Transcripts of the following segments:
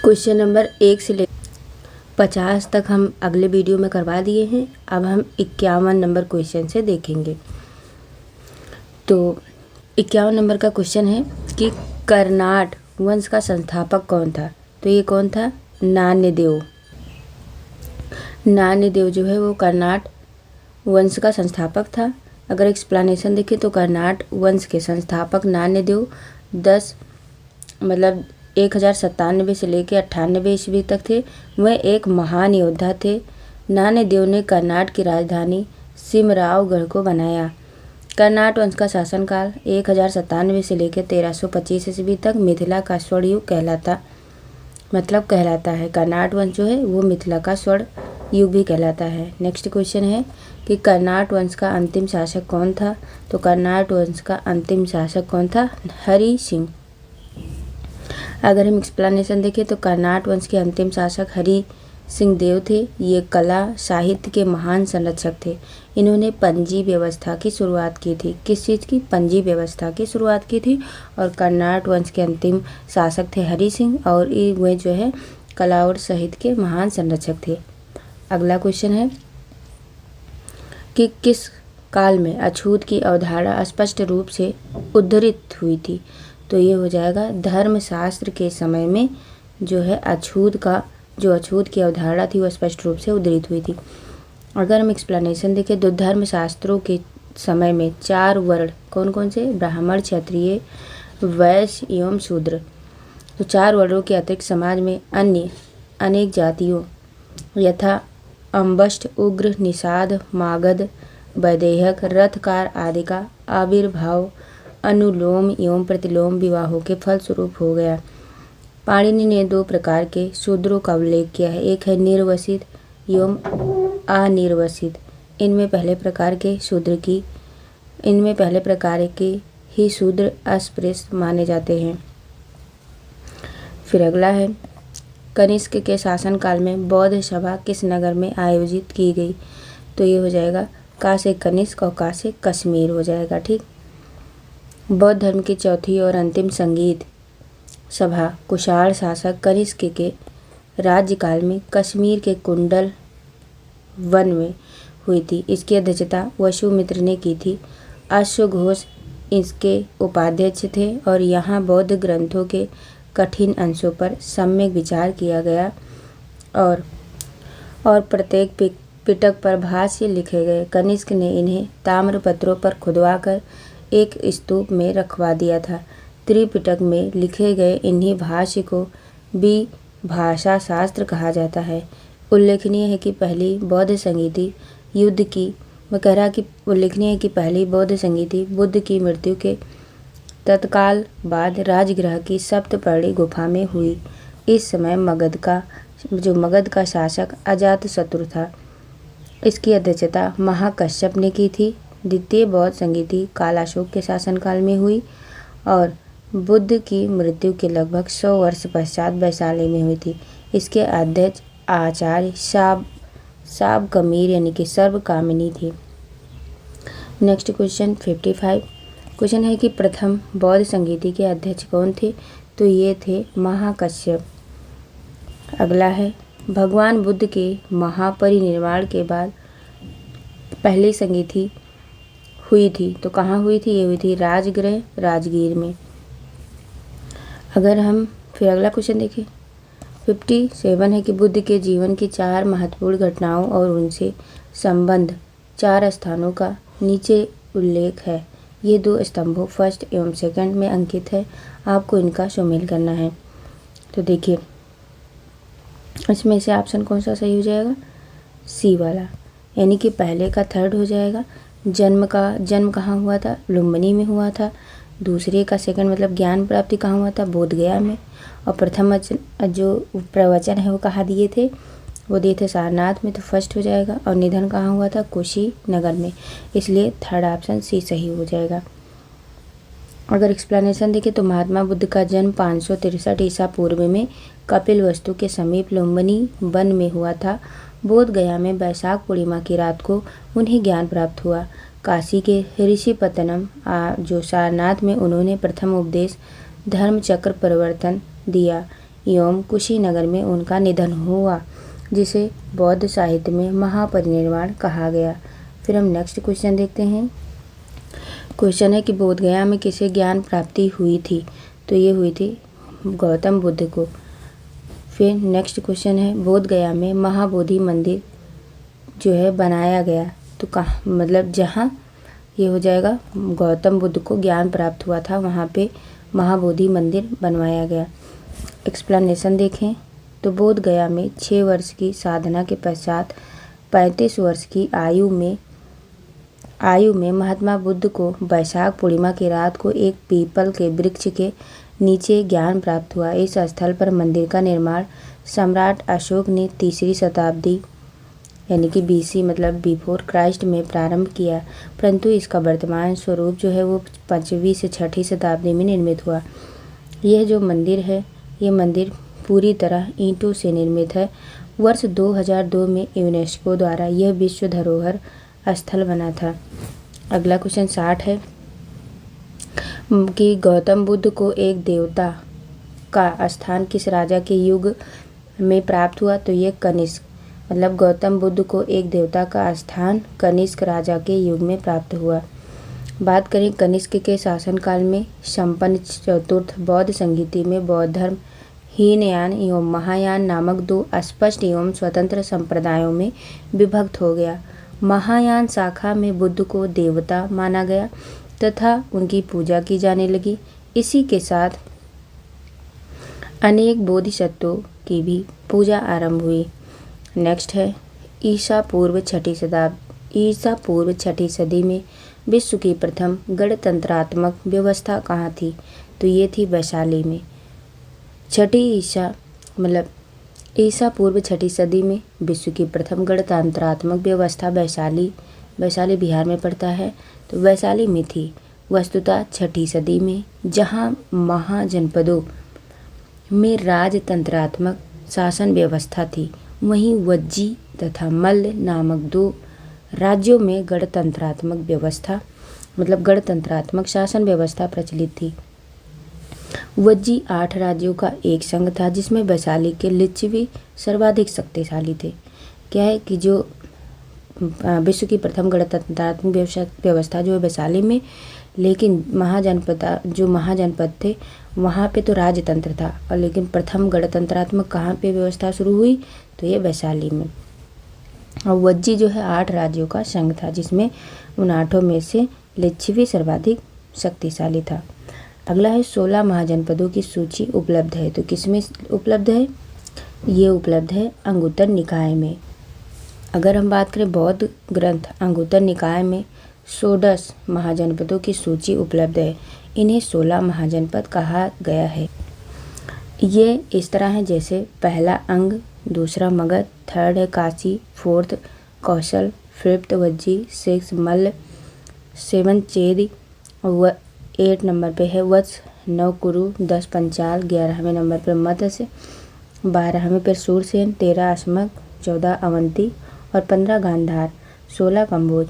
Question number 1 से ले 50 तक हम अगले वीडियो में करवा दिए हैं। अब हम 51 नंबर क्वेश्चन से देखेंगे। तो 51 नंबर का क्वेश्चन है कि कर्नाट वंश का संस्थापक कौन था। तो ये कौन था? नान्यदेव। नान्यदेव जो है वो कर्नाट वंश का संस्थापक था। अगर एक्सप्लेनेशन देखें तो कर्नाट वंश के संस्थापक नान्यदेव 1097 से लेकर 98 ईस्वी तक थे। वह एक महान योद्धा थे। नान्यदेव ने कर्नाट की राजधानी सिमरावगढ़ को बनाया। कर्नाट वंश का शासनकाल 1097 से लेकर 1325 ईस्वी तक मिथिला का स्वर्ण युग कहलाता है। कर्नाट वंश जो है वो मिथिला का स्वर्ण युग भी कहलाता है। नेक्स्ट क्वेश्चन है कि कर्नाट वंश का अंतिम शासक कौन था। तो कर्नाट वंश का अंतिम शासक कौन था? हरि सिंह। अगर हम एक्सप्लेनेशन देखें तो कर्नाट वंश के अंतिम शासक हरि सिंह देव थे। ये कला साहित्य के महान संरक्षक थे। इन्होंने पंजी व्यवस्था की शुरुआत की थी। किस चीज़ की? पंजी व्यवस्था की शुरुआत की थी। और कर्नाट वंश के अंतिम शासक थे हरि सिंह और वे जो है कला और साहित्य के महान संरक्षक थे। अगला क्वेश्चन है कि किस काल में अछूत की अवधारणा स्पष्ट रूप से उद्धृत हुई थी। तो ये हो जाएगा धर्मशास्त्र के समय में जो है अछूत की अवधारणा थी वो स्पष्ट रूप से उद्धृत हुई थी। अगर हम एक्सप्लेनेशन देखें तो धर्मशास्त्रों के समय में 4 वर्ण कौन कौन से? ब्राह्मण, क्षत्रिय, वैश्य एवं शूद्र। तो 4 वर्णों के अतिरिक्त समाज में अन्य अनेक जातियों यथा अम्बष्ट, उग्र, निषाद, मागध, वैदेहक, रथकार आदि का आविर्भाव अनुलोम एवं प्रतिलोम विवाहों के फलस्वरूप हो गया। पाणिनि ने 2 प्रकार के शूद्रों का उल्लेख किया है। एक है निर्वसित एवं अनिर्वसित। इनमें पहले प्रकार के ही शूद्र अस्पृश्य माने जाते हैं। फिर अगला है कनिष्क के शासनकाल में बौद्ध सभा किस नगर में आयोजित की गई। तो ये हो जाएगा काशी कनिष्क और काशी कश्मीर हो जाएगा। ठीक। बौद्ध धर्म की चौथी और अंतिम संगीत सभा कुषाण शासक कनिष्क के राज्यकाल में कश्मीर के कुंडल वन में हुई थी। इसकी अध्यक्षता वसुमित्र ने की थी। अश्वघोष इसके उपाध्यक्ष थे और यहाँ बौद्ध ग्रंथों के कठिन अंशों पर सम्यक विचार किया गया और प्रत्येक पिटक पर भाष्य लिखे गए। कनिष्क ने इन्हें ताम्रपत्रों पर खुदवाकर एक स्तूप में रखवा दिया था। त्रिपिटक में लिखे गए इन्हीं भाष्य को भी भाषा शास्त्र कहा जाता है। उल्लेखनीय है कि पहली बौद्ध संगीति बुद्ध की मृत्यु के तत्काल बाद राजगृह की सप्तपर्णी गुफा में हुई। इस समय मगध का शासक अजातशत्रु था। इसकी अध्यक्षता महाकश्यप ने की थी। द्वितीय बौद्ध संगीति कालाशोक के शासनकाल में हुई और बुद्ध की मृत्यु के लगभग 100 वर्ष पश्चात वैशाली में हुई थी। इसके अध्यक्ष आचार्य साबकमीर यानी कि सर्वकामिनी थे। नेक्स्ट क्वेश्चन 55 क्वेश्चन है कि प्रथम बौद्ध संगीति के अध्यक्ष कौन थे। तो ये थे महाकश्यप। अगला है भगवान बुद्ध के महापरिनिर्वाण के बाद पहली संगीति हुई थी। तो कहाँ हुई थी? ये हुई थी राजगृह राजगीर में। अगर हम फिर अगला क्वेश्चन देखें 57 है कि बुद्ध के जीवन की 4 महत्वपूर्ण घटनाओं और उनसे संबंध 4 स्थानों का नीचे उल्लेख है। ये 2 स्तंभों फर्स्ट एवं सेकंड में अंकित है। आपको इनका शामिल करना है। तो देखिए इसमें से ऑप्शन कौन सा सही हो जाएगा? सी वाला, यानी कि पहले का थर्ड हो जाएगा। जन्म कहाँ हुआ था? लुम्बिनी में हुआ था। दूसरे का सेकंड मतलब ज्ञान प्राप्ति कहाँ हुआ था? बोध गया में। और प्रथम जो प्रवचन है वो कहाँ दिए थे? वो दिए थे सारनाथ में। तो फर्स्ट हो जाएगा। और निधन कहाँ हुआ था? कुशीनगर में। इसलिए थर्ड ऑप्शन सी सही हो जाएगा। अगर एक्सप्लेनेशन देखें तो महात्मा बुद्ध का जन्म 563 ईसा पूर्व में कपिलवस्तु के समीप लुम्बिनी वन में हुआ था। बोध गया में वैशाख पूर्णिमा की रात को उन्हें ज्ञान प्राप्त हुआ। काशी के ऋषिपत्तनम जो सारनाथ में उन्होंने प्रथम उपदेश धर्मचक्र परिवर्तन दिया। एवं कुशीनगर में उनका निधन हुआ, जिसे बौद्ध साहित्य में महापरिनिर्वाण कहा गया। फिर हम नेक्स्ट क्वेश्चन देखते हैं। क्वेश्चन है कि बोधगया में किसे ज्ञान प्राप्ति हुई थी? तो ये हुई थी गौतम बुद्ध को। फिर नेक्स्ट क्वेश्चन है बोधगया में महाबोधि मंदिर जो है बनाया गया, तो कहाँ, मतलब जहाँ ये हो जाएगा गौतम बुद्ध को ज्ञान प्राप्त हुआ था वहाँ पे महाबोधि मंदिर बनवाया गया। एक्सप्लेनेशन देखें तो बोधगया में 6 वर्ष की साधना के पश्चात 35 वर्ष की आयु में महात्मा बुद्ध को वैशाख पूर्णिमा की रात को एक पीपल के वृक्ष के नीचे ज्ञान प्राप्त हुआ। इस स्थल पर मंदिर का निर्माण सम्राट अशोक ने 3री शताब्दी यानी कि BC मतलब बिफोर क्राइस्ट में प्रारंभ किया, परंतु इसका वर्तमान स्वरूप जो है वो 5वीं से 6ठी शताब्दी में निर्मित हुआ। यह जो मंदिर है, ये मंदिर पूरी तरह ईंटों से निर्मित है। वर्ष 2002 में यूनेस्को द्वारा यह विश्व धरोहर स्थल बना था। अगला क्वेश्चन 60 है कि गौतम बुद्ध को एक देवता का स्थान किस राजा के युग में प्राप्त हुआ? तो ये कनिष्क, मतलब गौतम बुद्ध को एक देवता का स्थान कनिष्क राजा के युग में प्राप्त हुआ। बात करें कनिष्क के शासनकाल में संपन्न चतुर्थ बौद्ध संहिता में बौद्ध धर्म हीनयान एवं महायान नामक 2 अस्पष्ट एवं स्वतंत्र संप्रदायों में विभक्त हो गया। महायान शाखा में बुद्ध को देवता माना गया तथा उनकी पूजा की जाने लगी। इसी के साथ अनेक बोधिसत्वों की भी पूजा आरंभ हुई। नेक्स्ट है ईसा पूर्व 6ठी सदी में विश्व की प्रथम गणतंत्रात्मक व्यवस्था कहाँ थी? तो ये थी वैशाली में। ईसा पूर्व 6ठी सदी में विश्व की प्रथम गणतंत्रात्मक व्यवस्था वैशाली बिहार में पड़ता है, तो वैशाली में थी। वस्तुतः 6ठी सदी में जहाँ महाजनपदों में राजतंत्रात्मक शासन व्यवस्था थी, वहीं वज्जी तथा मल्ल नामक 2 राज्यों में गणतंत्रात्मक शासन व्यवस्था प्रचलित थी। वज्जी 8 राज्यों का एक संघ था, जिसमें वैशाली के लिच्छवी सर्वाधिक शक्तिशाली थे। क्या है कि जो विश्व की प्रथम गणतंत्रात्मक व्यवस्था जो है वैशाली में, लेकिन महाजनपद थे वहाँ पे तो राजतंत्र था, और लेकिन प्रथम गणतंत्रात्मक कहाँ पे व्यवस्था शुरू हुई? तो ये वैशाली में। और वज्जी जो है 8 राज्यों का संघ था, जिसमें उन 8 में से लिच्छवी सर्वाधिक शक्तिशाली था। अगला है 16 महाजनपदों की सूची उपलब्ध है, तो किसमें उपलब्ध है? ये उपलब्ध है अंगुत्तर निकाय में। अगर हम बात करें बौद्ध ग्रंथ अंगुत्तर निकाय में 16 महाजनपदों की सूची उपलब्ध है। इन्हें 16 महाजनपद कहा गया है। ये इस तरह है जैसे पहला अंग, दूसरा मगध, थर्ड है काशी, फोर्थ कौशल, फिफ्थ वज्जी, 6 मल्ल, 7 चेदी, 8 नंबर पे है वत्स, 9 कुरु, 10 पंचाल, 11वें नंबर पर मत्स्य, 12वें पर सूरसेन, 13 अस्मक, 14 अवंती और 15 गांधार, 16 कंबोज।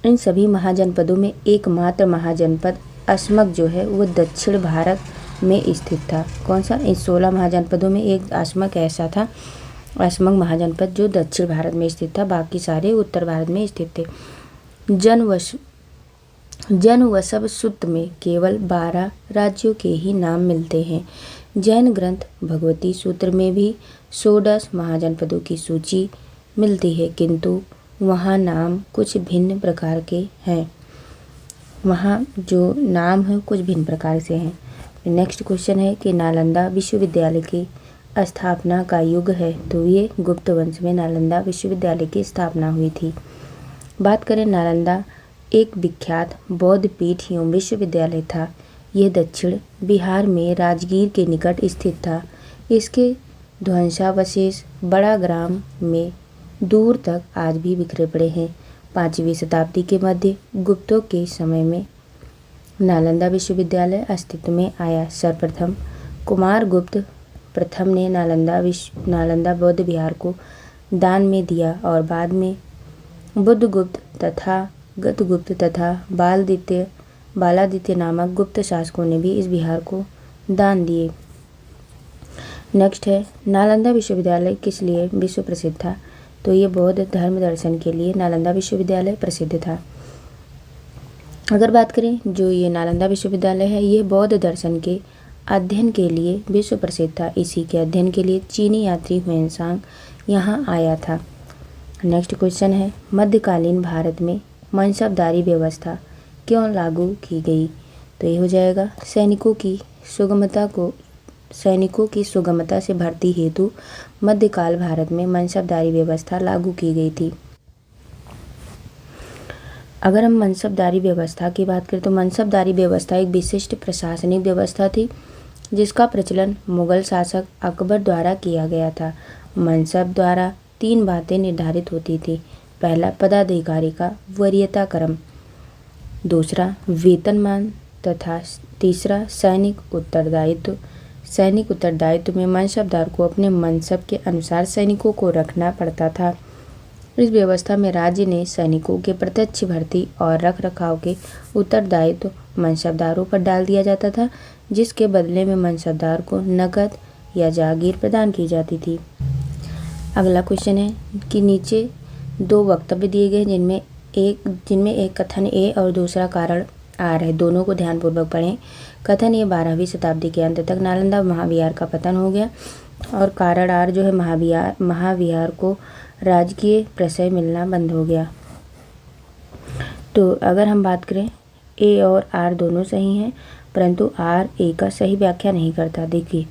इन सभी महाजनपदों में एकमात्र महाजनपद अस्मक जो है वो दक्षिण भारत में स्थित था। कौन सा? इन 16 महाजनपदों में एक अस्मक ऐसा था, अस्मक महाजनपद जो दक्षिण भारत में स्थित था, बाकी सारे उत्तर भारत में स्थित थे। जनवसव सूत्र में केवल 12 राज्यों के ही नाम मिलते हैं। जैन ग्रंथ भगवती सूत्र में भी 16 महाजनपदों की सूची मिलती है, किंतु वहाँ नाम कुछ भिन्न प्रकार के हैं। वहाँ जो नाम है कुछ भिन्न प्रकार से हैं। नेक्स्ट क्वेश्चन है कि नालंदा विश्वविद्यालय की स्थापना का युग है, तो ये गुप्त वंश में नालंदा विश्वविद्यालय की स्थापना हुई थी। बात करें नालंदा एक विख्यात बौद्ध पीठ एवं विश्वविद्यालय था। यह दक्षिण बिहार में राजगीर के निकट स्थित था। इसके ध्वंसावशेष बड़ा ग्राम में दूर तक आज भी बिखरे पड़े हैं। 5वीं शताब्दी के मध्य गुप्तों के समय में नालंदा विश्वविद्यालय अस्तित्व में आया। सर्वप्रथम कुमारगुप्त प्रथम ने नालंदा बौद्ध विहार को दान में दिया और बाद में बुद्धगुप्त तथा गतगुप्त तथा बालादित्य नामक गुप्त शासकों ने भी इस विहार को दान दिए। नेक्स्ट है नालंदा विश्वविद्यालय किस लिए विश्व प्रसिद्ध था? तो ये बौद्ध धर्म दर्शन के लिए नालंदा विश्वविद्यालय प्रसिद्ध था। अगर बात करें जो ये नालंदा विश्वविद्यालय है ये बौद्ध दर्शन के अध्ययन के लिए विश्व प्रसिद्ध था। इसी के अध्ययन के लिए चीनी यात्री हुएनसांग यहाँ आया था। नेक्स्ट क्वेश्चन है मध्यकालीन भारत में मनसबदारी व्यवस्था क्यों लागू की गई? तो ये हो जाएगा सैनिकों की सुगमता से भर्ती हेतु मध्यकाल भारत में मनसबदारी व्यवस्था लागू की गई थी। अगर हम मनसबदारी व्यवस्था की बात करें तो मनसबदारी व्यवस्था एक विशिष्ट प्रशासनिक व्यवस्था थी जिसका प्रचलन मुगल शासक अकबर द्वारा किया गया था। मनसब द्वारा 3 बातें निर्धारित होती थी। पहला पदाधिकारी का वरीयता क्रम, दूसरा वेतनमान तथा तीसरा सैनिक उत्तरदायित्व। सैनिक उत्तरदायित्व में मनसबदार को अपने मनसब के अनुसार सैनिकों को रखना पड़ता था। इस व्यवस्था में राज्य ने सैनिकों के प्रत्यक्ष भर्ती और रखरखाव के उत्तरदायित्व मनसबदारों पर डाल दिया जाता था, जिसके बदले में मनसबदार को नकद या जागीर प्रदान की जाती थी। अगला क्वेश्चन है कि नीचे 2 वक्तव्य दिए गए जिनमें एक कथन ए और दूसरा कारण आर है। दोनों को ध्यानपूर्वक पढ़ें। कथन ए 12वीं शताब्दी के अंत तक नालंदा महाविहार का पतन हो गया और कारण आर जो है महाविहार को राजकीय प्रशय मिलना बंद हो गया। तो अगर हम बात करें ए और आर दोनों सही हैं परंतु आर ए का सही व्याख्या नहीं करता। देखिए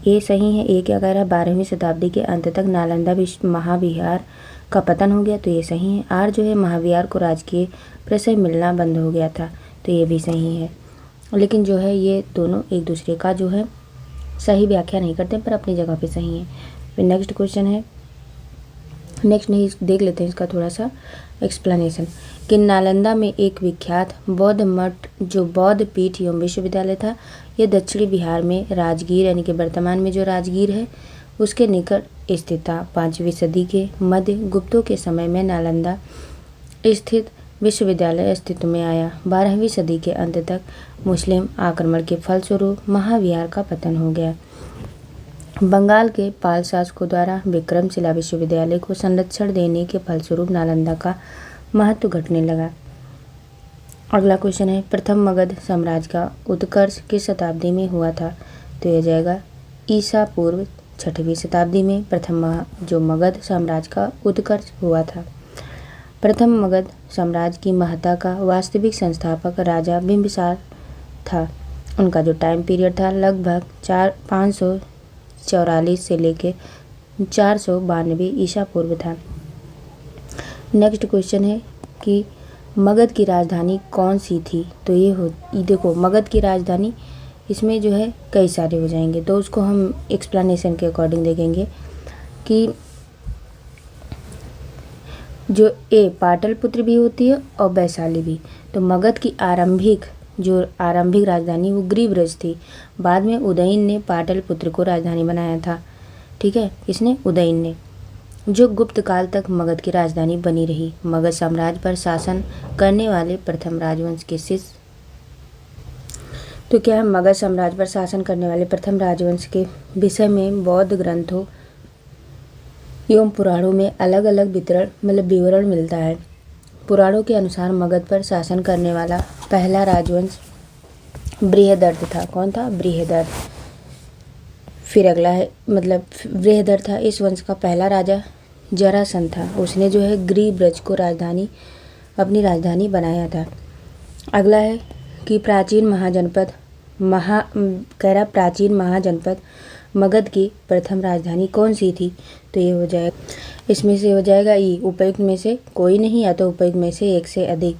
ए सही है, ए क्या कह रहा है 12वीं शताब्दी के अंत तक नालंदा महाविहार का पतन हो गया तो ये सही है। आर जो है महाविहार को राजकीय प्रशय मिलना बंद हो गया था तो ये भी सही है। लेकिन जो है ये दोनों एक दूसरे का जो है सही व्याख्या नहीं करते पर अपनी जगह पे सही है। फिर नेक्स्ट क्वेश्चन है, नेक्स्ट नहीं देख लेते हैं इसका थोड़ा सा एक्सप्लेनेशन कि नालंदा में एक विख्यात बौद्ध मठ जो बौद्ध पीठ एवं विश्वविद्यालय था यह दक्षिणी बिहार में राजगीर यानी कि वर्तमान में जो राजगीर है उसके निकट स्थित था। 5वीं सदी के मध्य गुप्तों के समय में नालंदा स्थित विश्वविद्यालय अस्तित्व में आया। 12वीं सदी के अंत तक मुस्लिम आक्रमण के फलस्वरूप महाविहार का पतन हो गया। बंगाल के पाल शासकों द्वारा विक्रमशिला विश्वविद्यालय को संरक्षण देने के फलस्वरूप नालंदा का महत्व घटने लगा। अगला क्वेश्चन है प्रथम मगध साम्राज्य का उत्कर्ष किस शताब्दी में हुआ था? तो यह जाएगा ईसा पूर्व 6वीं शताब्दी में प्रथम जो मगध साम्राज्य का उत्कर्ष हुआ था। प्रथम मगध साम्राज्य की महत्ता का वास्तविक संस्थापक राजा बिंबिसार था। उनका जो टाइम पीरियड था लगभग 544 से लेके 492 ईसा पूर्व था। नेक्स्ट क्वेश्चन है कि मगध की राजधानी कौन सी थी? तो ये देखो मगध की राजधानी इसमें जो है कई सारे हो जाएंगे तो उसको हम एक्सप्लेनेशन के अकॉर्डिंग देखेंगे कि जो पाटलिपुत्र भी होती है और वैशाली भी। तो मगध की आरंभिक राजधानी वो गिरिब्रज थी। बाद में उदयन ने पाटलिपुत्र को राजधानी बनाया था। ठीक है, इसने उदयन ने, जो गुप्त काल तक मगध की राजधानी बनी रही। मगध साम्राज्य पर शासन करने वाले प्रथम राजवंश के शिष्य। तो क्या है मगध साम्राज्य पर शासन करने वाले प्रथम राजवंश के विषय में बौद्ध ग्रंथों एवं पुराणों में अलग अलग विवरण मिलता है। पुराणों के अनुसार मगध पर शासन करने वाला पहला राजवंश बृहदर्थ था। कौन था? बृहदर्थ। फिर अगला है बृहदर्थ था। इस वंश का पहला राजा जरासंध था। उसने जो है गिरिब्रज को अपनी राजधानी बनाया था। अगला है कि प्राचीन महाजनपद मगध की प्रथम राजधानी कौन सी थी? तो ये हो जाएगा, इसमें से हो जाएगा ई, उपयुक्त में से कोई नहीं या तो उपयुक्त में से एक से अधिक,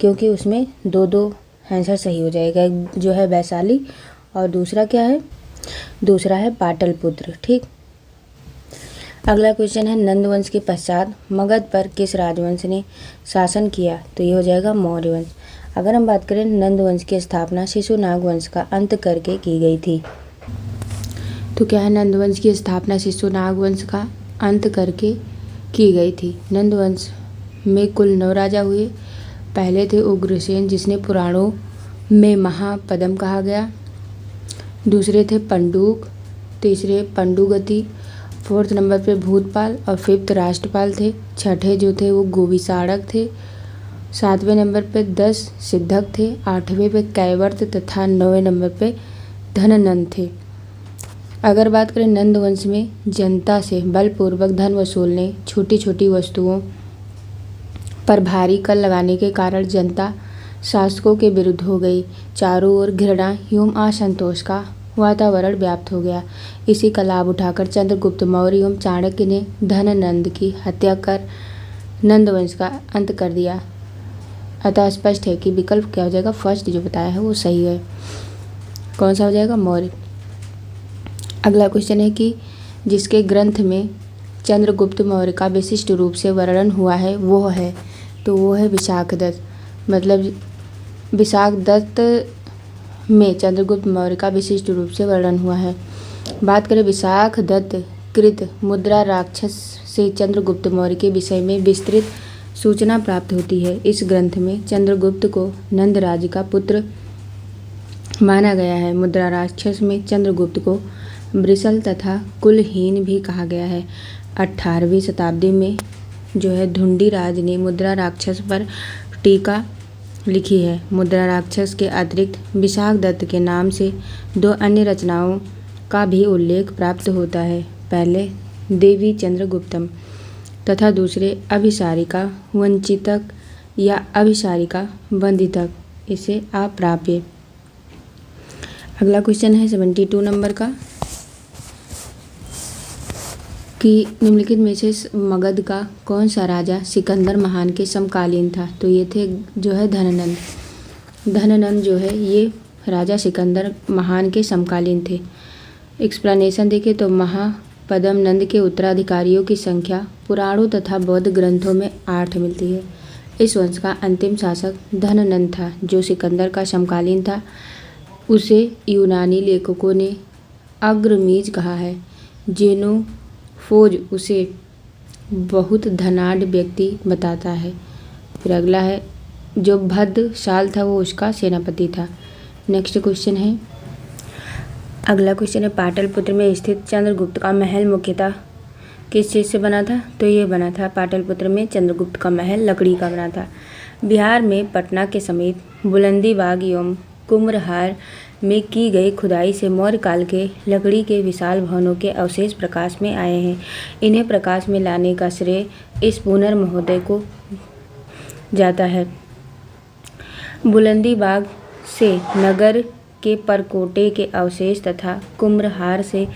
क्योंकि उसमें दो आंसर सही हो जाएगा। एक जो है वैशाली और दूसरा क्या है? दूसरा है पाटलिपुत्र। ठीक। अगला क्वेश्चन है नंद वंश के पश्चात मगध पर किस राजवंश ने शासन किया? तो ये हो जाएगा मौर्य वंश। अगर हम बात करें नंद वंश की स्थापना शिशुनाग वंश का अंत करके की गई थी। तो क्या है नंद वंश की स्थापना शिशुनाग वंश का अंत करके की गई थी। नंद वंश में कुल 9 राजा हुए। पहले थे उग्रसेन जिसने पुराणों में महापद्म कहा गया। दूसरे थे पंडुक, तीसरे पंडुगति, फोर्थ नंबर पे भूतपाल और फिफ्थ राष्ट्रपाल थे। छठे जो थे वो गोविसाड़क थे। सातवें नंबर पे 10 सिद्धक थे। आठवें पे कैवर्त तथा 9वें नंबर पे धननंद थे। अगर बात करें नंद वंश में जनता से बलपूर्वक धन वसूलने, छोटी छोटी वस्तुओं पर भारी कर लगाने के कारण जनता शासकों के विरुद्ध हो गई। चारों ओर घृणा एवं असंतोष का वातावरण व्याप्त हो गया। इसी का लाभ उठाकर चंद्रगुप्त मौर्य एवं चाणक्य ने धननंद की हत्या कर नंद वंश का अंत कर दिया। अतः स्पष्ट है कि विकल्प क्या हो जाएगा, फर्स्ट जो बताया है वो सही है। कौन सा हो जाएगा, मौर्य। अगला क्वेश्चन है कि जिसके ग्रंथ में चंद्रगुप्त मौर्य का विशिष्ट रूप से वर्णन हुआ है वो है, तो वो है विशाखदत्त। मतलब विशाखदत्त में चंद्रगुप्त मौर्य का विशिष्ट रूप से वर्णन हुआ है। बात करें विशाखदत्त कृत मुद्रा राक्षस से चंद्रगुप्त मौर्य के विषय में विस्तृत सूचना प्राप्त होती है। इस ग्रंथ में चंद्रगुप्त को नंदराज का पुत्र माना गया है। मुद्रा राक्षस में चंद्रगुप्त को वृषल तथा कुलहीन भी कहा गया है। 18वीं शताब्दी में जो है धुंडीराज ने मुद्रा राक्षस पर टीका लिखी है। मुद्रा राक्षस के अतिरिक्त विशाखदत्त के नाम से 2 अन्य रचनाओं का भी उल्लेख प्राप्त होता है। पहले देवी चंद्रगुप्तम तथा दूसरे अभिसारिका वंचितक या अभिसारिका वंदितक, इसे अप्राप्य। अगला क्वेश्चन है 72 नंबर का कि निम्नलिखित में से मगध का कौन सा राजा सिकंदर महान के समकालीन था, तो ये थे जो है धननंद। धननंद जो है ये राजा सिकंदर महान के समकालीन थे। एक्सप्लेनेशन देखें तो महापद्म नंद के उत्तराधिकारियों की संख्या पुराणों तथा बौद्ध ग्रंथों में 8 मिलती है। इस वंश का अंतिम शासक धननंद था जो सिकंदर का समकालीन था। उसे यूनानी लेखकों ने अग्रमीज कहा है। जेनोफोज उसे बहुत धनाढ़ व्यक्ति बताता है। फिर अगला है जो भद्रशाल था वो उसका सेनापति था। नेक्स्ट क्वेश्चन है, अगला क्वेश्चन है पाटलिपुत्र में स्थित चंद्रगुप्त का महल मुख्यतः किस चीज़ से बना था, तो ये बना था पाटलिपुत्र में चंद्रगुप्त का महल लकड़ी का बना था। बिहार में पटना के समीप बुलंदीबाग एवं कुम्हरहार में की गई खुदाई से मौर्य काल के लकड़ी के विशाल भवनों के अवशेष प्रकाश में आए हैं। इन्हें प्रकाश में लाने का श्रेय इस पुनर महोदय को जाता है। बुलंदीबाग से नगर के परकोटे के अवशेष तथा कुम्हरहार से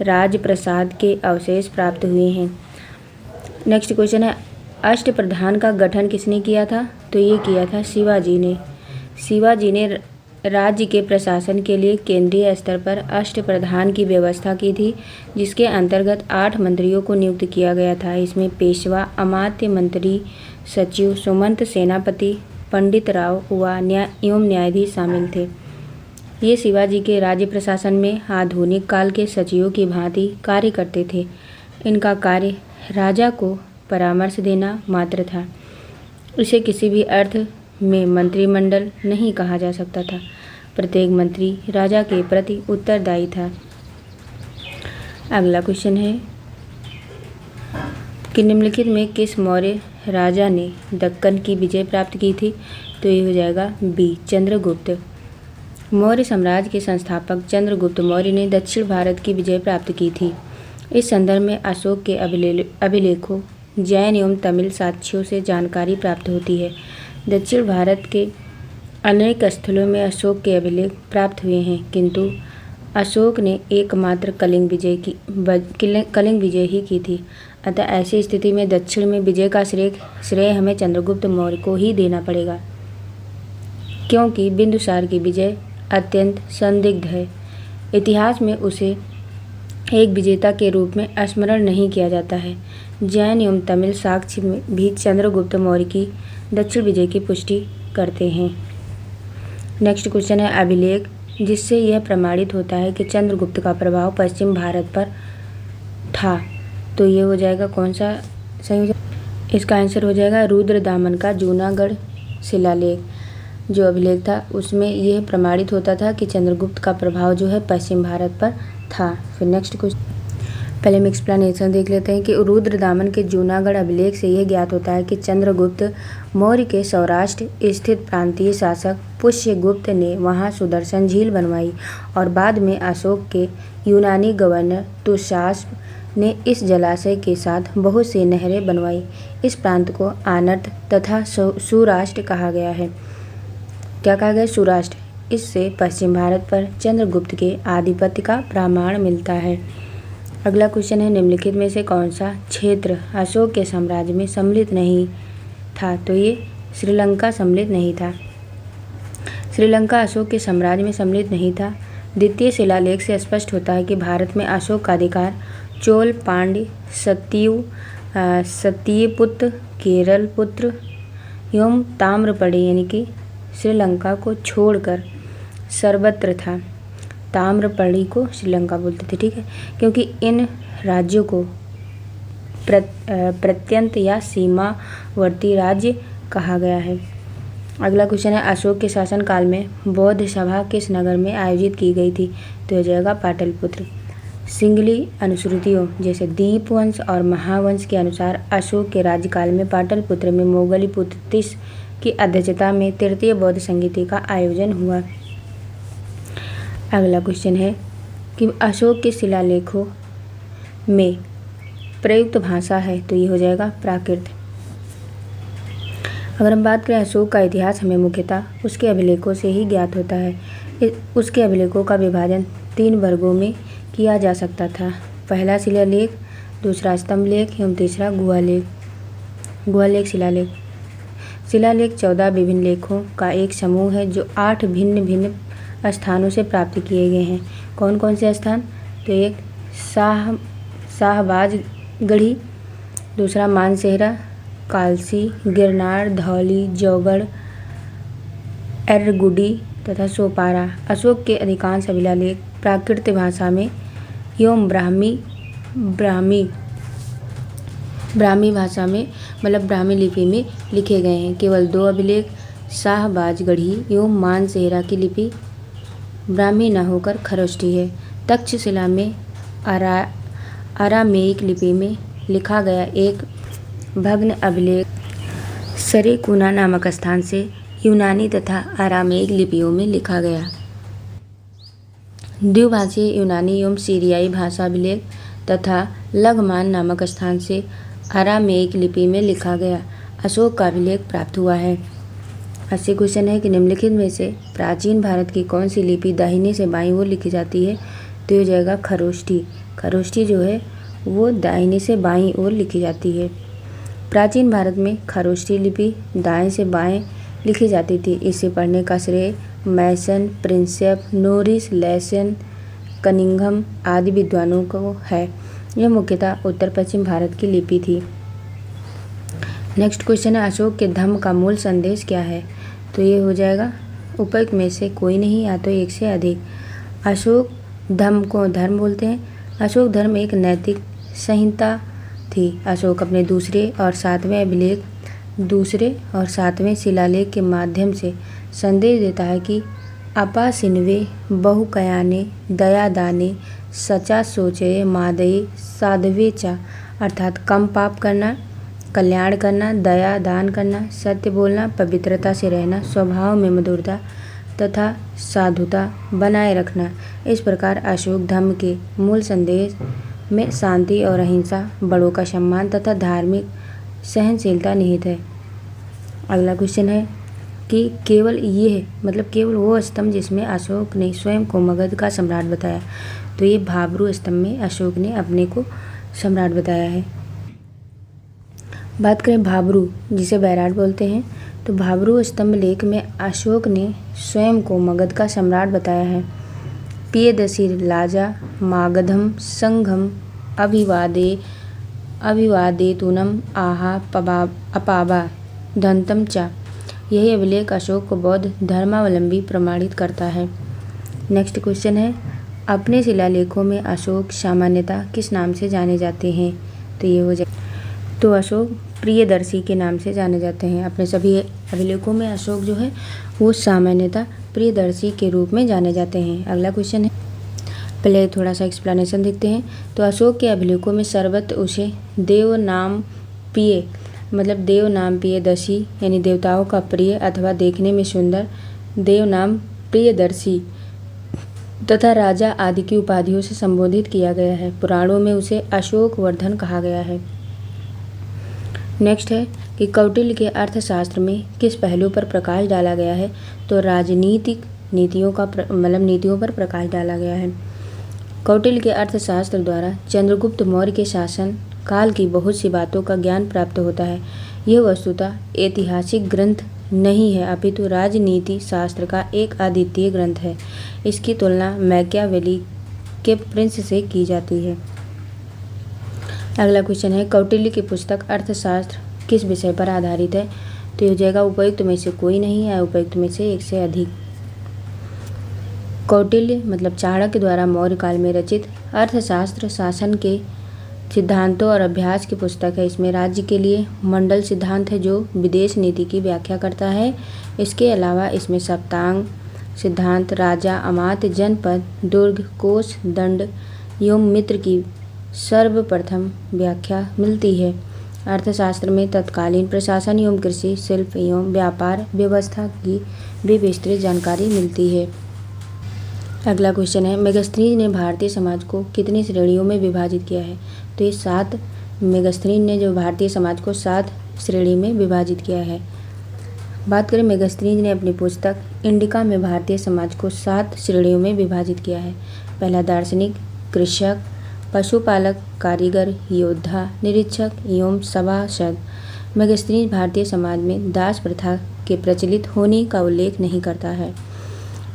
राजप्रसाद के अवशेष प्राप्त हुए हैं। नेक्स्ट क्वेश्चन है अष्टप्रधान का गठन किसने किया था, तो ये किया था शिवाजी ने। शिवाजी ने राज्य के प्रशासन के लिए केंद्रीय स्तर पर अष्टप्रधान की व्यवस्था की थी, जिसके अंतर्गत 8 मंत्रियों को नियुक्त किया गया था। इसमें पेशवा, अमात्य, मंत्री, सचिव, सुमंत, सेनापति, पंडित राव एवं न्यायाधीश शामिल थे। ये शिवाजी के राज्य प्रशासन में आधुनिक काल के सचिवों की भांति कार्य करते थे। इनका कार्य राजा को परामर्श देना मात्र था। इसे किसी भी अर्थ में मंत्रिमंडल नहीं कहा जा सकता था। प्रत्येक मंत्री राजा के प्रति उत्तरदायी था। अगला क्वेश्चन है कि निम्नलिखित में किस मौर्य राजा ने दक्कन की विजय प्राप्त की थी, तो ये हो जाएगा बी चंद्रगुप्त। मौर्य साम्राज्य के संस्थापक चंद्रगुप्त मौर्य ने दक्षिण भारत की विजय प्राप्त की थी। इस संदर्भ में अशोक के अभिलेखों, जैन एवं तमिल साक्ष्यों से जानकारी प्राप्त होती है। दक्षिण भारत के अनेक स्थलों में अशोक के अभिलेख प्राप्त हुए हैं, किंतु अशोक ने एकमात्र कलिंग विजय ही की थी। अतः ऐसी स्थिति में दक्षिण में विजय का श्रेय हमें चंद्रगुप्त मौर्य को ही देना पड़ेगा, क्योंकि बिंदुसार की विजय अत्यंत संदिग्ध है। इतिहास में उसे एक विजेता के रूप में स्मरण नहीं किया जाता है। जैन एवं तमिल साक्ष्य में भी चंद्रगुप्त मौर्य की दक्षिण विजय की पुष्टि करते हैं। नेक्स्ट क्वेश्चन है अभिलेख जिससे यह प्रमाणित होता है कि चंद्रगुप्त का प्रभाव पश्चिम भारत पर था, तो ये हो जाएगा कौन सा सही हो जाएगा, इसका आंसर हो जाएगा रुद्रदामन का जूनागढ़ शिलालेख जो अभिलेख था उसमें यह प्रमाणित होता था कि चंद्रगुप्त का प्रभाव जो है पश्चिम भारत पर था। फिर नेक्स्ट क्वेश्चन, पहले हम एक्सप्लेनेशन देख लेते हैं कि रुद्रदामन के जूनागढ़ अभिलेख से यह ज्ञात होता है कि चंद्रगुप्त मौर्य के सौराष्ट्र स्थित प्रांतीय शासक पुष्यगुप्त ने वहां सुदर्शन झील बनवाई और बाद में अशोक के यूनानी गवर्नर तुषास्प ने इस जलाशय के साथ बहुत सी नहरें बनवाई। इस प्रांत को आनर्त तथा सुराष्ट्र कहा गया है। क्या कहा गया? सुराष्ट्र। इससे पश्चिम भारत पर चंद्रगुप्त के आधिपत्य का प्रमाण मिलता है। अगला क्वेश्चन है, निम्नलिखित में से कौन सा क्षेत्र अशोक के साम्राज्य में सम्मिलित नहीं था? तो ये श्रीलंका सम्मिलित नहीं था। श्रीलंका अशोक के साम्राज्य में सम्मिलित नहीं था। द्वितीय शिलालेख से स्पष्ट होता है कि भारत में अशोक का अधिकार चोल, पांड्य, सत्यपुत्र, केरलपुत्र एवं ताम्रपड़ी यानी कि श्रीलंका को छोड़कर सर्वत्र था। ताम्रपड़ी को श्रीलंका बोलते थे, ठीक है, क्योंकि इन राज्यों को प्रत्यंत या सीमावर्ती राज्य कहा गया है। अगला क्वेश्चन है, अशोक के शासन काल में बौद्ध सभा किस नगर में आयोजित की गई थी? तो हो जाएगा पाटलिपुत्र। सिंगली अनुश्रुतियों जैसे दीपवंश और महावंश के अनुसार अशोक के राज्यकाल में पाटलिपुत्र में मोगलीपुत्र तीस की अध्यक्षता में तृतीय बौद्ध संगीति का आयोजन हुआ। अगला क्वेश्चन है कि अशोक के शिलालेखों में प्रयुक्त भाषा है? तो ये हो जाएगा प्राकृत। अगर हम बात करें अशोक का इतिहास, हमें मुख्यतः उसके अभिलेखों से ही ज्ञात होता है। उसके अभिलेखों का विभाजन 3 वर्गों में किया जा सकता था। पहला शिलालेख, दूसरा स्तंभ लेख एवं तीसरा गुहालेख। गुहालेख शिलालेख। शिलालेख 14 विभिन्न लेखों का एक समूह है जो 8 भिन्न भिन्न स्थानों से प्राप्त किए गए हैं। कौन कौन से स्थान? तो एक शाहबाजगढ़ी, दूसरा मानसेहरा, कालसी, गिरनार, धौली, जौगढ़, एर्रगुडी तथा सोपारा। अशोक के अधिकांश शिलालेख प्राकृत भाषा में एवं ब्राह्मी भाषा में मतलब ब्राह्मी लिपि में लिखे गए हैं। केवल 2 अभिलेख शाहबाजगढ़ी एवं मानसेहरा की लिपि ब्राह्मी न होकर खरोष्ठी है। तक्षशिला में अरामेइक लिपि में लिखा गया एक भग्न अभिलेख सरेकुना नामक स्थान से यूनानी तथा अरामेइक लिपियों में लिखा गया। द्विभाषीय यूनानी एवं सीरियाई भाषा अभिलेख तथा लघमान नामक स्थान से अरामेइक लिपि में लिखा गया अशोक का अभिलेख प्राप्त हुआ है। 80 क्वेश्चन है कि निम्नलिखित में से प्राचीन भारत की कौन सी लिपि दाहिने से बाईं ओर लिखी जाती है? तो ये हो जाएगा खरोष्ठी। खरोष्ठी जो है वो दाहिने से बाईं ओर लिखी जाती है। प्राचीन भारत में खरोष्ठी लिपि दाएं से बाएं लिखी जाती थी। इसे पढ़ने का श्रेय मैसन, प्रिंसेप, नोरिस, लेसन, कनिंघम आदि विद्वानों को है। यह मुख्यतः उत्तर पश्चिम भारत की लिपि थी। नेक्स्ट क्वेश्चन है, अशोक के धम्म का मूल संदेश क्या है? तो ये हो जाएगा उपयुक्त में से कोई नहीं या तो एक से अधिक। अशोक धम्म को धर्म बोलते हैं। अशोक धर्म एक नैतिक संहिता थी। अशोक अपने दूसरे और सातवें शिलालेख के माध्यम से संदेश देता है कि अपासिन्वे बहुकयाने दयादाने सचा सोचये मादये साधवे चा, अर्थात कम पाप करना, कल्याण करना, दया दान करना, सत्य बोलना, पवित्रता से रहना, स्वभाव में मधुरता तथा साधुता बनाए रखना। इस प्रकार अशोक धम्म के मूल संदेश में शांति और अहिंसा, बड़ों का सम्मान तथा धार्मिक सहनशीलता निहित है। अगला क्वेश्चन है कि केवल वो स्तंभ जिसमें अशोक ने स्वयं को मगध का सम्राट बताया। तो ये भाब्रू स्तंभ में अशोक ने अपने को सम्राट बताया है। बात करें भाब्रू जिसे बैराट बोलते हैं, तो भाब्रू स्तंभ लेख में अशोक ने स्वयं को मगध का सम्राट बताया है। पियदसी लाजा मागधम संघम अभिवादेतुनम आहा अपाबा दंतम चा। यही अभिलेख अशोक को बौद्ध धर्मावलंबी प्रमाणित करता है। नेक्स्ट क्वेश्चन है, अपने शिलालेखों में अशोक सामान्यतः किस नाम से जाने जाते हैं? तो ये हो जाए तो अशोक प्रियदर्शी के नाम से जाने जाते हैं। अपने सभी अभिलेखों में अशोक जो है वो सामान्यतः प्रियदर्शी के रूप में जाने जाते हैं। अगला क्वेश्चन है, पहले थोड़ा सा एक्सप्लेनेशन देखते हैं। तो अशोक के अभिलेखों में सर्वत्र उसे देव नाम प्रिय मतलब देव नाम प्रियदर्शी यानी देवताओं का प्रिय अथवा देखने में सुंदर देव नाम प्रियदर्शी तथा राजा आदि की उपाधियों से संबोधित किया गया है। पुराणों में उसे अशोक वर्धन कहा गया है। नेक्स्ट है कि कौटिल्य के अर्थशास्त्र में किस पहलू पर प्रकाश डाला गया है। तो राजनीतिक नीतियों पर प्रकाश डाला गया है। कौटिल्य के अर्थशास्त्र द्वारा चंद्रगुप्त मौर्य के शासन काल की बहुत सी बातों का ज्ञान प्राप्त होता है। यह वस्तुतः ऐतिहासिक ग्रंथ नहीं है अपितु राजनीति शास्त्र का एक अद्वितीय ग्रंथ है। इसकी तुलना मैकियावेली के प्रिंस से की जाती है। अगला क्वेश्चन है कौटिल्य की पुस्तक अर्थशास्त्र किस विषय पर आधारित है। तो यह हो जाएगा उपयुक्त में से कोई नहीं है, उपयुक्त में से एक से अधिक। कौटिल्य मतलब चाणक्य द्वारा मौर्य काल में रचित अर्थशास्त्र शासन के सिद्धांतों और अभ्यास की पुस्तक है। इसमें राज्य के लिए मंडल सिद्धांत है जो विदेश नीति की व्याख्या करता है। इसके अलावा इसमें सप्तांग सिद्धांत, राजा, अमात्य, जनपद, दुर्ग, कोष, दंड एवं मित्र की सर्वप्रथम व्याख्या मिलती है। अर्थशास्त्र में तत्कालीन प्रशासन एवं कृषि, शिल्प एवं व्यापार व्यवस्था की भी विस्तृत जानकारी मिलती है। अगला क्वेश्चन है मेगास्थनीज ने भारतीय समाज को कितनी श्रेणियों में विभाजित किया है। तो ये 7 मेगास्थनीज ने जो भारतीय समाज को 7 श्रेणी में विभाजित किया है। बात करें मेगास्थनीज ने अपनी पुस्तक इंडिका में भारतीय समाज को 7 श्रेणियों में विभाजित किया है। पहला दार्शनिक, कृषक, पशुपालक, कारीगर, योद्धा, निरीक्षक एवं सभासद। मेगास्थनीज भारतीय समाज में दास प्रथा के प्रचलित होने का उल्लेख नहीं करता है।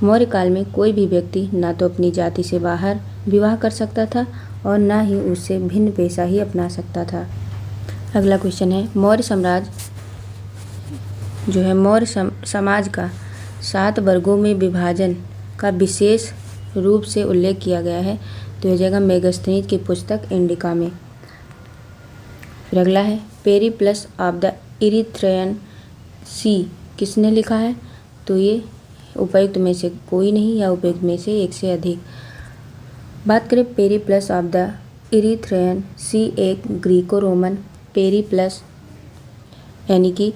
मौर्य काल में कोई भी व्यक्ति न तो अपनी जाति से बाहर विवाह कर सकता था और न ही उससे भिन्न पेशा ही अपना सकता था। अगला क्वेश्चन है मौर्य साम्राज्य जो है मौर्य समाज का 7 वर्गों में विभाजन का विशेष रूप से उल्लेख किया गया है। तो यह जगह मेगास्थनीज की पुस्तक इंडिका में। फिर अगला है पेरिप्लस ऑफ द इरिथ्रियन सी किसने लिखा है। तो ये उपयुक्त में से कोई नहीं या उपयुक्त में से एक से अधिक। बात करें पेरिप्लस ऑफ द इरिथ्रियन सी एक ग्रीको रोमन पेरिप्लस यानी कि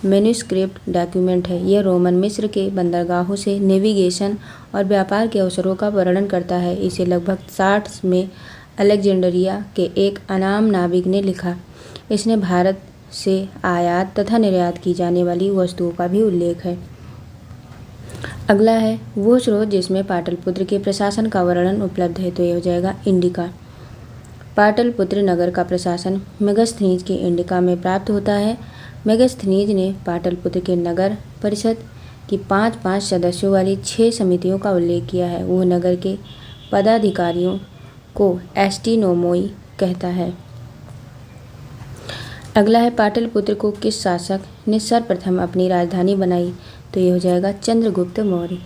मैन्युस्क्रिप्ट डॉक्यूमेंट है। यह रोमन मिस्र के बंदरगाहों से नेविगेशन और व्यापार के अवसरों का वर्णन करता है। इसे लगभग 60 में अलेक्जेंड्रिया के एक अनाम नाविक ने लिखा। इसने भारत से आयात तथा निर्यात की जाने वाली वस्तुओं का भी उल्लेख है। अगला है वो स्रोत जिसमें पाटलिपुत्र के प्रशासन का वर्णन उपलब्ध है। तो यह हो जाएगा इंडिका। पाटलिपुत्र नगर का प्रशासन मेगास्थनीज के इंडिका में प्राप्त होता है। मेगास्थनीज ने पाटलिपुत्र के नगर परिषद की 5-5 सदस्यों वाली 6 समितियों का उल्लेख किया है। वो नगर के पदाधिकारियों को एस्टिनोमोई कहता है। अगला है पाटलिपुत्र को किस शासक ने सर्वप्रथम अपनी राजधानी बनाई। तो ये हो जाएगा चंद्रगुप्त मौर्य।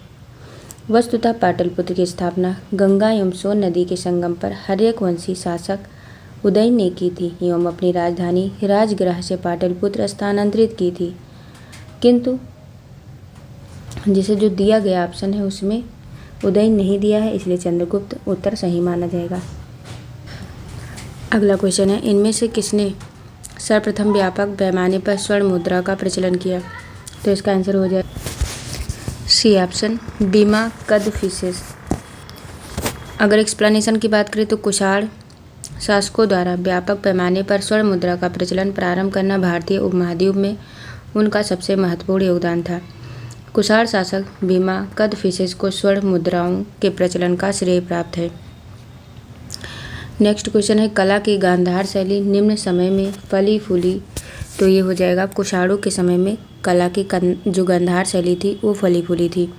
वस्तुतः पाटलिपुत्र की स्थापना गंगा एवं सोन नदी के संगम पर हर्यक वंशी शासक उदयन ने की थी एवं अपनी राजधानी राजगृह से पाटलिपुत्र स्थानांतरित की थी। किंतु जिसे जो दिया गया ऑप्शन है उसमें उदयन नहीं दिया है, इसलिए चंद्रगुप्त उत्तर सही माना जाएगा। अगला क्वेश्चन है इनमें से किसने सर्वप्रथम व्यापक पैमाने पर स्वर्ण मुद्रा का प्रचलन किया। तो इसका आंसर हो जाए सी ऑप्शन बीमा कदफिसेस। अगर एक्सप्लेनेशन की बात करें तो कुषाण शासकों द्वारा व्यापक पैमाने पर स्वर्ण मुद्रा का प्रचलन प्रारंभ करना भारतीय उपमहाद्वीप में उनका सबसे महत्वपूर्ण योगदान था। कुषाण शासक बीमा कदफिसेस को स्वर्ण मुद्राओं के प्रचलन का श्रेय प्राप्त है। नेक्स्ट क्वेश्चन है कला की गांधार शैली निम्न समय में फली फूली। तो ये हो जाएगा कुषाणों के समय में कला की जो गांधार शैली थी वो फली फूली थी।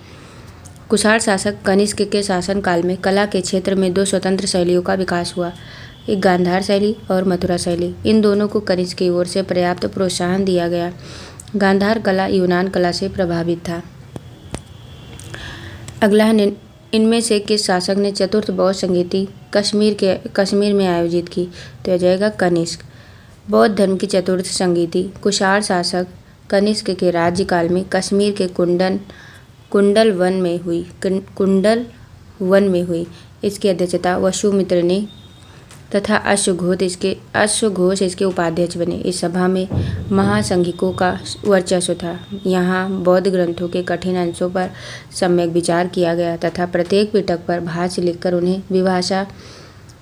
कुषाण शासक कनिष्क के शासनकाल में कला के क्षेत्र में 2 स्वतंत्र शैलियों का विकास हुआ, एक गांधार शैली और मथुरा शैली। इन दोनों को कनिष्क की ओर से पर्याप्त प्रोत्साहन दिया गया। गांधार कला यूनान कला से प्रभावित था। अगला है इनमें से किस शासक ने चतुर्थ बौद्ध संगीति कश्मीर में आयोजित की। तो यह जाएगा कनिष्क। बौद्ध धर्म की चतुर्थ संगीति कुषाण शासक कनिष्क के राज्यकाल में कश्मीर के कुंडल वन में हुई। इसकी अध्यक्षता वसुमित्र ने तथा अश्वघोष इसके उपाध्यक्ष बने। इस सभा में महासंघिकों का वर्चस्व था। यहाँ बौद्ध ग्रंथों के कठिन अंशों पर सम्यक विचार किया गया तथा प्रत्येक पिटक पर भाष्य लिखकर उन्हें विभाषा,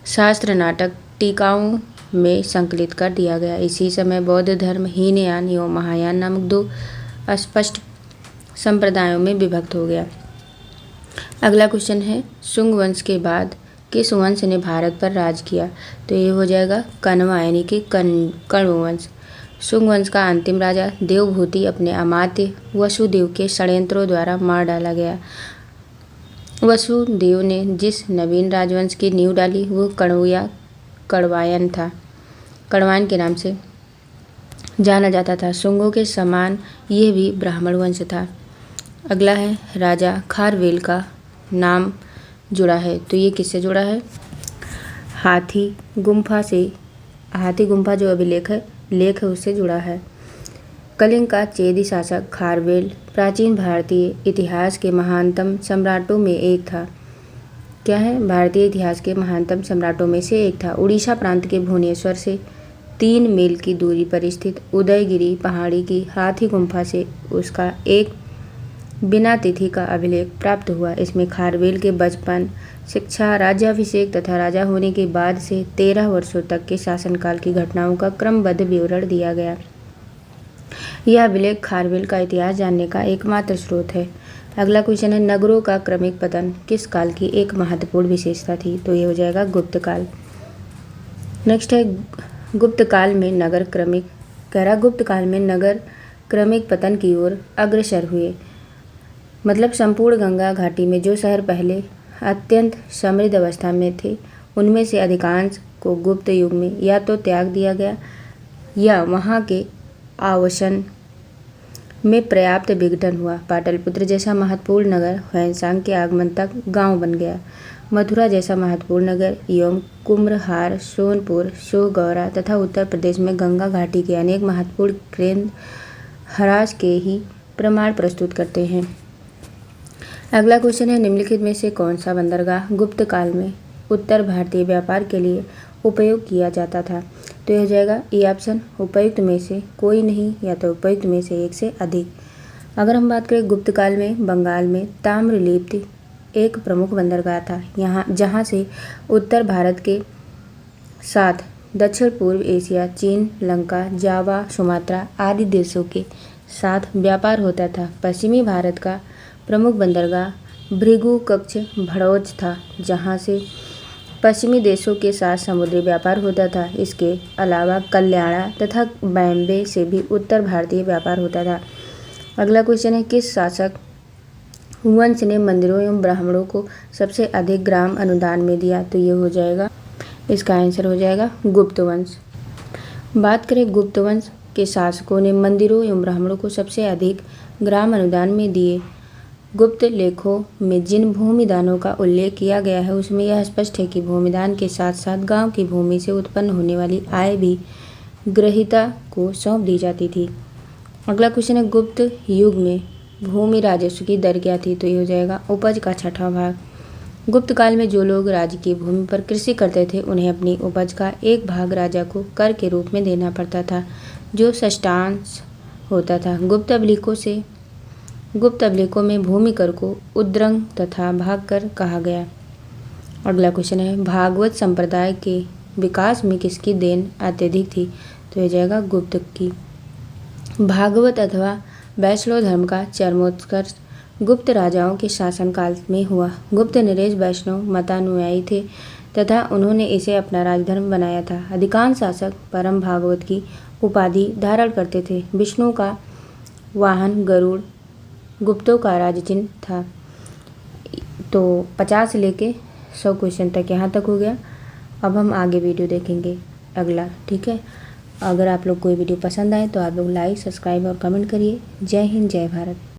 शास्त्र, नाटक, टीकाओं में संकलित कर दिया गया। इसी समय बौद्ध धर्म हीनयान एवं महायान नामक दो अस्पष्ट संप्रदायों में विभक्त हो गया। अगला क्वेश्चन है, शुंग वंश के बाद किस वंश ने भारत पर राज किया? तो ये हो जाएगा कण्वा यानी कि कण्व वंश। शुंग वंश का अंतिम राजा देवभूति अपने अमात्य वसुदेव के षड्यंत्रों द्वारा मार डाला गया। वसुदेव ने जिस नवीन राजवंश की नींव डाली वो कण्वायन था। कण्वायन के नाम से जाना जाता था। शुंगों के समान यह भी ब्राह्मण वंश था। अगला है, राजा खारवेल का नाम जुड़ा है, तो ये किससे जुड़ा है? हाथी गुम्फा से। हाथी गुम्फा जो अभिलेख है, लेख है, उससे जुड़ा है। कलिंग का चेदी शासक खारवेल प्राचीन भारतीय इतिहास के महानतम सम्राटों में एक था। क्या है? भारतीय इतिहास के महानतम सम्राटों में से एक था। उड़ीसा प्रांत के भुवनेश्वर से 3 मील की दूरी पर स्थित उदयगिरी पहाड़ी की हाथी गुम्फा से उसका एक बिना तिथि का अभिलेख प्राप्त हुआ। इसमें खारवेल के बचपन, शिक्षा, राज्याभिषेक तथा राजा होने के बाद से 13 वर्षों तक के शासनकाल की घटनाओं का क्रमबद्ध विवरण दिया गया। यह अभिलेख खारवेल का इतिहास जानने का एकमात्र स्रोत है। अगला क्वेश्चन है, नगरों का क्रमिक पतन किस काल की एक महत्वपूर्ण विशेषता थी? तो ये हो जाएगा गुप्त काल। नेक्स्ट है, गुप्त काल में नगर क्रमिक पतन की ओर अग्रसर हुए। मतलब संपूर्ण गंगा घाटी में जो शहर पहले अत्यंत समृद्ध अवस्था में थे, उनमें से अधिकांश को गुप्त युग में या तो त्याग दिया गया या वहाँ के आवासन में पर्याप्त विघटन हुआ। पाटलिपुत्र जैसा महत्वपूर्ण नगर ह्वेनसांग के आगमन तक गांव बन गया। मथुरा जैसा महत्वपूर्ण नगर एवं कुम्भलहार, सोनपुर, सोगौरा तथा उत्तर प्रदेश में गंगा घाटी के अनेक महत्वपूर्ण केंद्र ह्रास के ही प्रमाण प्रस्तुत करते हैं। अगला क्वेश्चन है, निम्नलिखित में से कौन सा बंदरगाह गुप्त काल में उत्तर भारतीय व्यापार के लिए उपयोग किया जाता था? तो यह हो जाएगा ए ऑप्शन, उपयुक्त में से कोई नहीं या तो उपयुक्त में से एक से अधिक। अगर हम बात करें गुप्त काल में, बंगाल में ताम्रलिप्ति एक प्रमुख बंदरगाह था। जहाँ से उत्तर भारत के साथ दक्षिण पूर्व एशिया, चीन, लंका, जावा, सुमात्रा आदि देशों के साथ व्यापार होता था। पश्चिमी भारत का प्रमुख बंदरगाह भृगु कक्ष भड़ौच था, जहाँ से पश्चिमी देशों के साथ समुद्री व्यापार होता था। इसके अलावा कल्याणा तथा बॉम्बे से भी उत्तर भारतीय व्यापार होता था। अगला क्वेश्चन है, किस शासक वंश ने मंदिरों एवं ब्राह्मणों को सबसे अधिक ग्राम अनुदान में दिया? तो ये हो जाएगा, इसका आंसर हो जाएगा गुप्त वंश। बात करें गुप्त वंश के शासकों ने मंदिरों एवं ब्राह्मणों को सबसे अधिक ग्राम अनुदान में दिए। गुप्त लेखों में जिन भूमि दानों का उल्लेख किया गया है उसमें यह स्पष्ट है कि भूमिदान के साथ साथ गांव की भूमि से उत्पन्न होने वाली आय भी ग्रहीता को सौंप दी जाती थी। अगला क्वेश्चन है, गुप्त युग में भूमि राजस्व की दर क्या थी? तो ये हो जाएगा उपज का 6वां भाग। गुप्त काल में जो लोग राज्य की भूमि पर कृषि करते थे उन्हें अपनी उपज का एक भाग राजा को कर के रूप में देना पड़ता था, जो षष्ठांश होता था। गुप्त अभिलेखों में भूमि कर को उद्रंग तथा भाग कर कहा गया। अगला क्वेश्चन है, भागवत संप्रदाय के विकास में किसकी देन अत्यधिक थी? तो यह जाएगा गुप्त की। भागवत अथवा वैष्णव धर्म का चरमोत्कर्ष गुप्त राजाओं के शासनकाल में हुआ। गुप्त नरेश वैष्णव मतानुयायी थे तथा उन्होंने इसे अपना राजधर्म बनाया था। अधिकांश शासक परम भागवत की उपाधि धारण करते थे। विष्णु का वाहन गरुड़ गुप्तों का राजचिन्ह था। तो 50 से लेके 100 क्वेश्चन तक यहाँ तक हो गया। अब हम आगे वीडियो देखेंगे अगला, ठीक है। अगर आप लोग कोई वीडियो पसंद आए तो आप लोग लाइक, सब्सक्राइब और कमेंट करिए। जय हिंद, जय भारत।